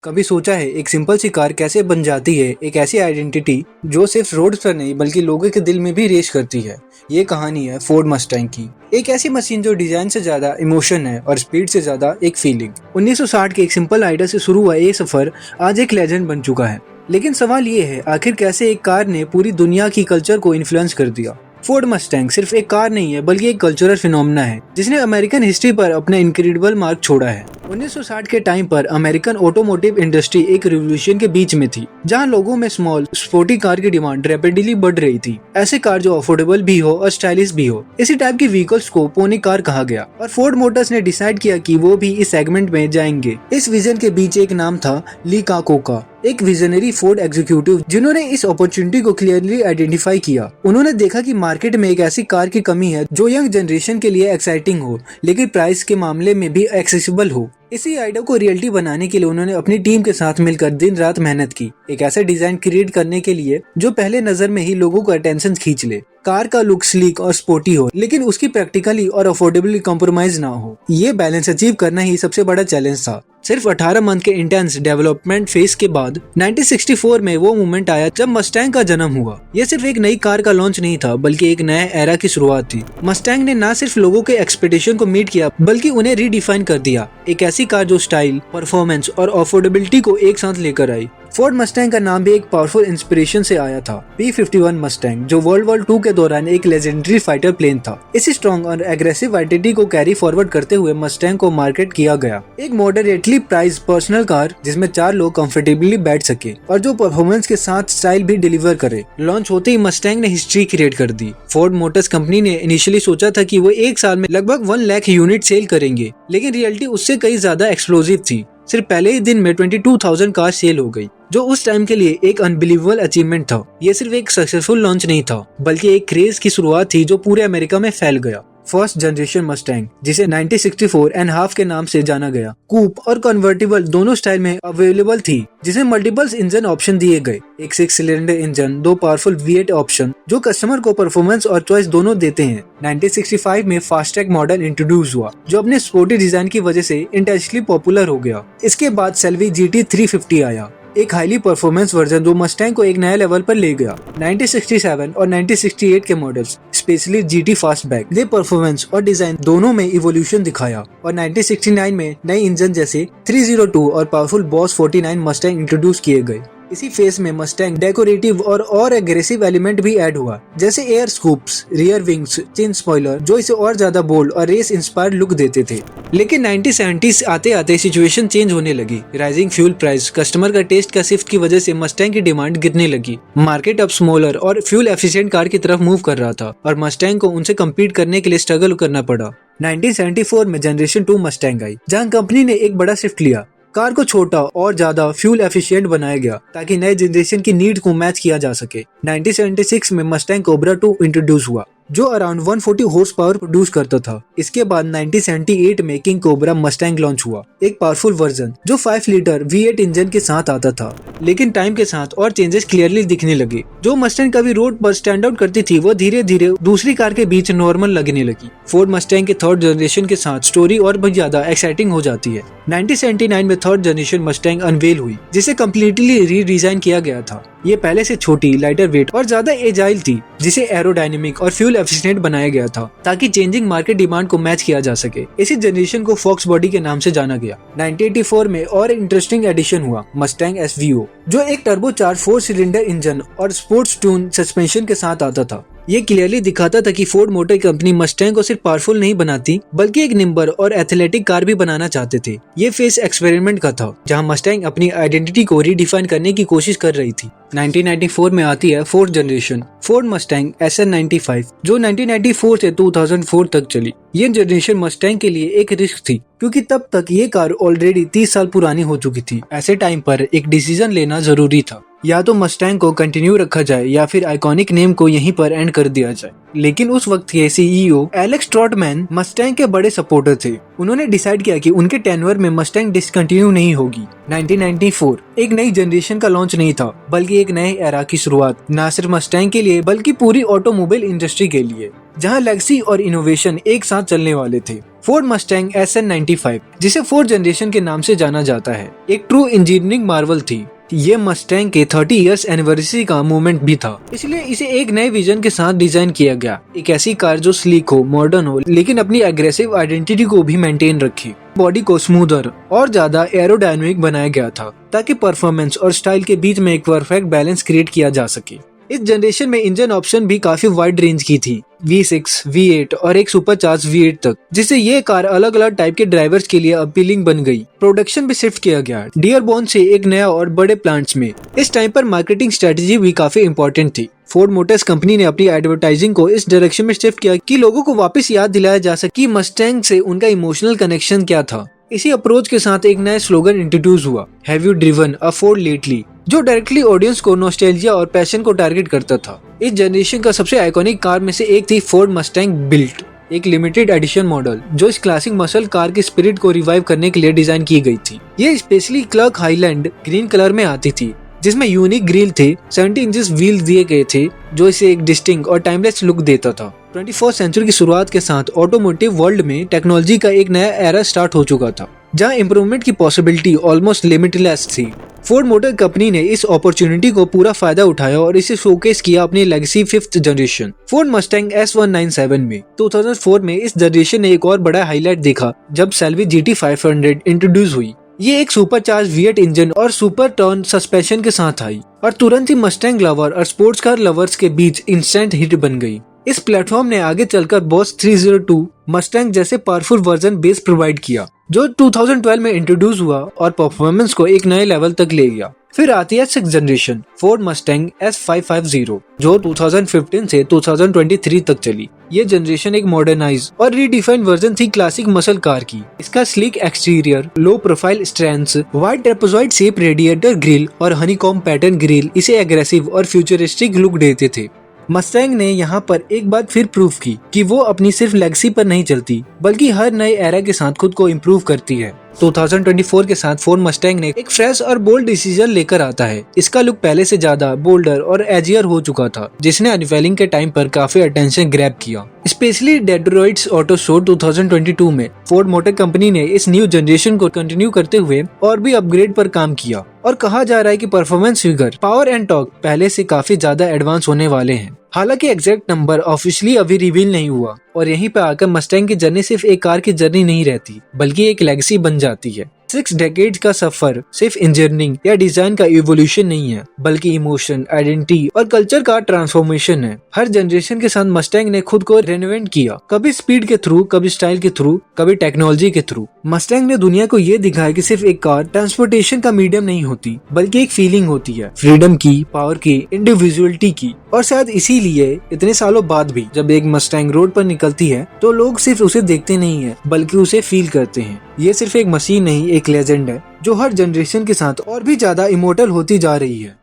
कभी सोचा है एक सिंपल सी कार कैसे बन जाती है एक ऐसी आइडेंटिटी जो सिर्फ रोड पर नहीं बल्कि लोगों के दिल में भी रेस करती है। ये कहानी है फोर्ड मस्टैंग की, एक ऐसी मशीन जो डिजाइन से ज्यादा इमोशन है और स्पीड से ज्यादा एक फीलिंग। 1960 के एक सिंपल आइडिया से शुरू हुआ ये सफर आज एक लेजेंड बन चुका है। लेकिन सवाल ये है, आखिर कैसे एक कार ने पूरी दुनिया की कल्चर को इन्फ्लुएंस कर दिया। फोर्ड मस्टैंग सिर्फ एक कार नहीं है बल्कि एक कल्चरल फिनोमेना है जिसने अमेरिकन हिस्ट्री पर अपना इनक्रेडिबल मार्क छोड़ा है। 1960 के टाइम पर अमेरिकन ऑटोमोटिव इंडस्ट्री एक रिवॉल्यूशन के बीच में थी, जहां लोगों में स्मॉल स्पोर्टी कार की डिमांड रैपिडली बढ़ रही थी। ऐसे कार जो अफोर्डेबल भी हो और स्टाइलिश भी हो, इसी टाइप की व्हीकल्स को पोनी कार कहा गया और फोर्ड मोटर्स ने डिसाइड किया कि वो भी इस सेगमेंट में जाएंगे। इस विजन के बीच एक नाम था ली काकोका, एक विजनरी फोर्ड एग्जीक्यूटिव जिन्होंने इस अपॉर्चुनिटी को क्लियरली आइडेंटिफाई किया। उन्होंने देखा कि मार्केट में एक ऐसी कार की कमी है जो यंग जनरेशन के लिए एक्साइटिंग हो लेकिन प्राइस के मामले में भी एक्सेसिबल हो। इसी आइडिया को रियलिटी बनाने के लिए उन्होंने अपनी टीम के साथ मिलकर दिन रात मेहनत की, एक ऐसा डिजाइन क्रिएट करने के लिए जो पहले नजर में ही लोगों का अटेंशन खींच ले। कार का लुक स्लीक और स्पोर्टी हो लेकिन उसकी प्रैक्टिकली और अफोर्डेबली कॉम्प्रोमाइज ना हो। ये बैलेंस अचीव करना ही सबसे बड़ा चैलेंज था। सिर्फ 18 मंथ के इंटेंस डेवलपमेंट फेज के बाद 1964 में वो मोमेंट आया जब मस्टैंग का जन्म हुआ। ये सिर्फ एक नई कार का लॉन्च नहीं था बल्कि एक नए एरा की शुरुआत थी। मस्टैंग ने न सिर्फ लोगों के एक्सपेक्टेशन को मीट किया बल्कि उन्हें रीडिफाइन कर दिया, एक ऐसी कार जो स्टाइल, परफॉर्मेंस और अफोर्डेबिलिटी को एक साथ लेकर आई। फोर्ड मस्टैंग का नाम भी एक पावरफुल इंस्पिरेशन से आया था, P-51 मस्टैंग, जो वर्ल्ड वॉर 2 के दौरान एक लेजेंडरी फाइटर प्लेन था। इसी स्ट्रॉन्ग और एग्रेसिव आइडेंटिटी को कैरी फॉरवर्ड करते हुए मस्टैंग को मार्केट किया गया, एक मॉडरेटली प्राइस पर्सनल कार जिसमें 4 लोग कंफर्टेबली बैठ सके और जो परफॉर्मेंस के साथ स्टाइल भी डिलीवर करे। लॉन्च होते ही मस्टैंग ने हिस्ट्री क्रिएट कर दी। फोर्ड मोटर्स कंपनी ने इनिशियली सोचा था कि वो एक साल में लगभग 1 लाख यूनिट सेल करेंगे, लेकिन रियलिटी उससे कई ज्यादा एक्सप्लोसिव थी। सिर्फ पहले ही दिन में 22,000 कार सेल हो गई, जो उस टाइम के लिए एक अनबिलीवेबल अचीवमेंट था। ये सिर्फ एक सक्सेसफुल लॉन्च नहीं था बल्कि एक क्रेज की शुरुआत थी जो पूरे अमेरिका में फैल गया। फर्स्ट जनरेशन मस्टैंग, जिसे 1964 एंड हाफ के नाम से जाना गया, कूप और कन्वर्टिबल दोनों स्टाइल में अवेलेबल थी, जिसमें मल्टीपल इंजन ऑप्शन दिए गए। एक 6 cylinder engine, 2 powerful V8 option जो कस्टमर को परफॉर्मेंस और चॉइस दोनों देते हैं। 1965 में फास्टैग मॉडल इंट्रोड्यूस हुआ जो अपने स्पोर्टी डिजाइन की वजह से इंटेंसली पॉपुलर हो गया। इसके बाद सेल्वी GT 350 आया, एक हाईली परफॉर्मेंस वर्जन जो मस्टैंग को एक नए लेवल पर ले गया। 1967 और 1968 के मॉडल्स, स्पेशली GT फास्टबैक, ने परफॉर्मेंस और डिजाइन दोनों में इवोल्यूशन दिखाया और 1969 में नए इंजन जैसे 302 और पावरफुल बॉस 49 मस्टैंग इंट्रोड्यूस किए गए। इसी फेज में मस्टैंग डेकोरेटिव और एग्रेसिव एलिमेंट भी ऐड हुआ, जैसे एयर स्कूप्स, रियर विंग्स, चिन स्पॉइलर, जो इसे और ज्यादा बोल्ड और रेस इंस्पायर्ड लुक देते थे। लेकिन 1970s आते आते सिचुएशन चेंज होने लगी। राइजिंग फ्यूल प्राइस, कस्टमर का टेस्ट का शिफ्ट की वजह से मस्टैंग की डिमांड गिरने लगी। मार्केट अब स्मॉलर और फ्यूल एफिशिएंट कार की तरफ मूव कर रहा था और मस्टैंग को उनसे कम्पीट करने के लिए स्ट्रगल करना पड़ा। 1974 में जनरेशन 2 मस्टैंग आई, जहां कंपनी ने एक बड़ा शिफ्ट लिया। कार को छोटा और ज्यादा फ्यूल एफिशिएंट बनाया गया ताकि नए जनरेशन की नीड को मैच किया जा सके। 1976 में मस्टैंग कोबरा 2 इंट्रोड्यूस हुआ जो अराउंड 140 हॉर्स पावर प्रोड्यूस करता था। इसके बाद 1978 में किंग कोबरा मस्टैंग लॉन्च हुआ, एक पावरफुल वर्जन जो 5 लीटर V8 इंजन के साथ आता था। लेकिन टाइम के साथ और चेंजेस क्लियरली दिखने लगे। जो मस्टैंग कभी रोड पर स्टैंड आउट करती थी वो धीरे धीरे दूसरी कार के बीच नॉर्मल लगने लगी। फोर्ड मस्टैंग के थर्ड जनरेशन के साथ स्टोरी और भी ज्यादा एक्साइटिंग हो जाती है। 1979 में थर्ड जनरेशन मस्टैंग अनवेल हुई, जिसे कम्प्लीटली रीडिजाइन किया गया था। ये पहले से छोटी, लाइटर वेट और ज्यादा एजाइल थी, जिसे एरोडायनेमिक और फ्यूल एफिशिएंट बनाया गया था ताकि चेंजिंग मार्केट डिमांड को मैच किया जा सके। इसी जनरेशन को फॉक्स बॉडी के नाम से जाना गया। 1984 में और इंटरेस्टिंग एडिशन हुआ, मस्टैंग SVO, जो एक टर्बोचार्ज 4 सिलेंडर इंजन और स्पोर्ट्स ट्यून सस्पेंशन के साथ आता था। ये क्लियरली दिखाता था कि फोर्ड मोटर कंपनी मस्टैंग को सिर्फ पावरफुल नहीं बनाती बल्कि एक निम्बर और एथलेटिक कार भी बनाना चाहते थे। ये फेस एक्सपेरिमेंट का था जहां मस्टैंग अपनी आइडेंटिटी को रीडिफाइन करने की कोशिश कर रही थी। 1994 में आती है fourth generation Ford Mustang SN95, जो 1994 से 2004 तक चली। ये जनरेशन मस्टैंग के लिए एक रिस्क थी क्योंकि तब तक ये कार ऑलरेडी 30 साल पुरानी हो चुकी थी। ऐसे टाइम पर एक डिसीजन लेना जरूरी था, या तो मस्टैंग को कंटिन्यू रखा जाए या फिर आइकॉनिक नेम को यहीं पर एंड कर दिया जाए। लेकिन उस वक्त के CEO एलेक्स ट्रॉटमैन मस्टैंग के बड़े सपोर्टर थे। उन्होंने डिसाइड किया कि उनके टेन्योर में मस्टैंग डिसकंटिन्यू नहीं होगी। 1994 एक नई जनरेशन का लॉन्च नहीं था बल्कि एक नए एरा की शुरुआत, न सिर्फ मस्टैंग के लिए बल्कि पूरी ऑटोमोबाइल इंडस्ट्री के लिए, जहां लेगेसी और इनोवेशन एक साथ चलने वाले थे। फोर्ड मस्टैंग SN95, जिसे फोर्थ जनरेशन के नाम से जाना जाता है, एक ट्रू इंजीनियरिंग मार्वल थी। ये मस्टैंग के 30 इयर्स एनिवर्सरी का मूवमेंट भी था, इसलिए इसे एक नए विजन के साथ डिजाइन किया गया। एक ऐसी कार जो स्लीक हो, मॉडर्न हो, लेकिन अपनी एग्रेसिव आइडेंटिटी को भी मेंटेन रखे। बॉडी को स्मूदर और ज्यादा एरोडायनेमिक बनाया गया था ताकि परफॉर्मेंस और स्टाइल के बीच में एक परफेक्ट बैलेंस क्रिएट किया जा सके। इस जनरेशन में इंजन ऑप्शन भी काफी वाइड रेंज की थी, V6, V8 और एक सुपरचार्ज V8 तक, जिससे ये कार अलग अलग टाइप के ड्राइवर्स के लिए अपीलिंग बन गई। प्रोडक्शन भी शिफ्ट किया गया डियरबोर्न से एक नया और बड़े प्लांट्स में। इस टाइम पर मार्केटिंग स्ट्रेटेजी भी काफी इंपॉर्टेंट थी। फोर्ड मोटर्स कंपनी ने अपनी एडवर्टाइजिंग को इस डायरेक्शन में शिफ्ट किया कि लोगों को वापस याद दिलाया जा सके कि मस्टैंग से उनका इमोशनल कनेक्शन क्या था। इसी अप्रोच के साथ एक नया स्लोगन इंट्रोड्यूस हुआ, have you driven a Ford lately, जो डायरेक्टली ऑडियंस को नॉस्टैल्जिया और पैशन को टारगेट करता था। इस जनरेशन का सबसे आइकॉनिक कार में से एक थी फोर्ड मस्टैंग बिल्ट, एक लिमिटेड एडिशन मॉडल जो इस क्लासिक मसल कार की स्पिरिट को रिवाइव करने के लिए डिजाइन की गई थी। ये specially clerk highland green colour में आती थी, जिसमें यूनिक ग्रिल थे, 70 इंचेस व्हील्स दिए गए थे जो इसे एक डिस्टिंक्ट और टाइमलेस लुक देता था। 21वीं सेंचुरी की शुरुआत के साथ ऑटोमोटिव वर्ल्ड में टेक्नोलॉजी का एक नया एरा स्टार्ट हो चुका था, जहां इम्प्रूवमेंट की पॉसिबिलिटी ऑलमोस्ट लिमिटलेस थी। फोर्ड मोटर कंपनी ने इस अपॉर्चुनिटी को पूरा फायदा उठाया और इसे शोकेस किया अपनी legacy 5th generation Ford Mustang S197 में। 2004 में इस जनरेशन ने एक और बड़ा हाईलाइट देखा जब सेल्वी GT500 इंट्रोड्यूस हुई। ये एक सुपरचार्ज V8 इंजन और सुपर टर्न सस्पेंशन के साथ आई और तुरंत ही मस्टैंग लवर और स्पोर्ट्स कार लवर्स के बीच इंस्टेंट हिट बन गई। इस प्लेटफॉर्म ने आगे चलकर बॉस 302 मस्टैंग जैसे पावरफुल वर्जन बेस प्रोवाइड किया, जो 2012 में इंट्रोड्यूस हुआ और परफॉर्मेंस को एक नए लेवल तक ले गया। फिर आती है 6th generation Ford Mustang S550, जो 2015 से 2023 तक चली। ये जनरेशन एक मॉडर्नाइज और रीडिफाइंड वर्जन थी क्लासिक मसल कार की। इसका sleek exterior, low profile strands, wide trapezoid shape radiator grille और हनीकॉम्ब पैटर्न ग्रिल इसे एग्रेसिव और फ्यूचरिस्टिक लुक देते थे। मस्टैंग ने यहाँ पर एक बार फिर प्रूव की कि वो अपनी सिर्फ लेगेसी पर नहीं चलती, बल्कि हर नए एरा के साथ खुद को इम्प्रूव करती है। 2024 के साथ फोर्ड मस्टैंग ने एक फ्रेश और बोल्ड डिसीजन लेकर आता है। इसका लुक पहले से ज्यादा बोल्डर और एजियर हो चुका था, जिसने अनवेलिंग के टाइम पर काफी अटेंशन ग्रैब किया। स्पेशली डेट्रॉइट ऑटो शो 2022 में फोर्ड मोटर कंपनी ने इस न्यू जनरेशन को कंटिन्यू करते हुए और भी अपग्रेड पर काम किया और कहा जा रहा है कि performance figure, power and torque पहले से काफी ज्यादा एडवांस होने वाले हैं। हालांकि एग्जैक्ट नंबर ऑफिशियली अभी रिवील नहीं हुआ और यहीं पे आकर मस्टैंग की जर्नी सिर्फ एक कार की जर्नी नहीं रहती, बल्कि एक लेगेसी बन जाती है। 6 डेकेड्स का सफर सिर्फ इंजीनियरिंग या डिजाइन का इवोल्यूशन नहीं है, बल्कि इमोशन, आइडेंटिटी और कल्चर का ट्रांसफॉर्मेशन है। हर जनरेशन के साथ मस्टैंग ने खुद को रेनोवेट किया, कभी स्पीड के थ्रू, कभी स्टाइल के थ्रू, कभी टेक्नोलॉजी के थ्रू। मस्टैंग ने दुनिया को ये दिखाया कि सिर्फ एक कार ट्रांसपोर्टेशन का मीडियम नहीं होती, बल्कि एक फीलिंग होती है, फ्रीडम की, पावर की, इंडिविजुअलिटी की। और शायद इसीलिए इतने सालों बाद भी जब एक मस्टैंग रोड पर निकलती है तो लोग सिर्फ उसे देखते नहीं है, बल्कि उसे फील करते हैं। ये सिर्फ एक मशीन नहीं, एक लेजेंड है जो हर जनरेशन के साथ और भी ज्यादा इमोर्टल होती जा रही है।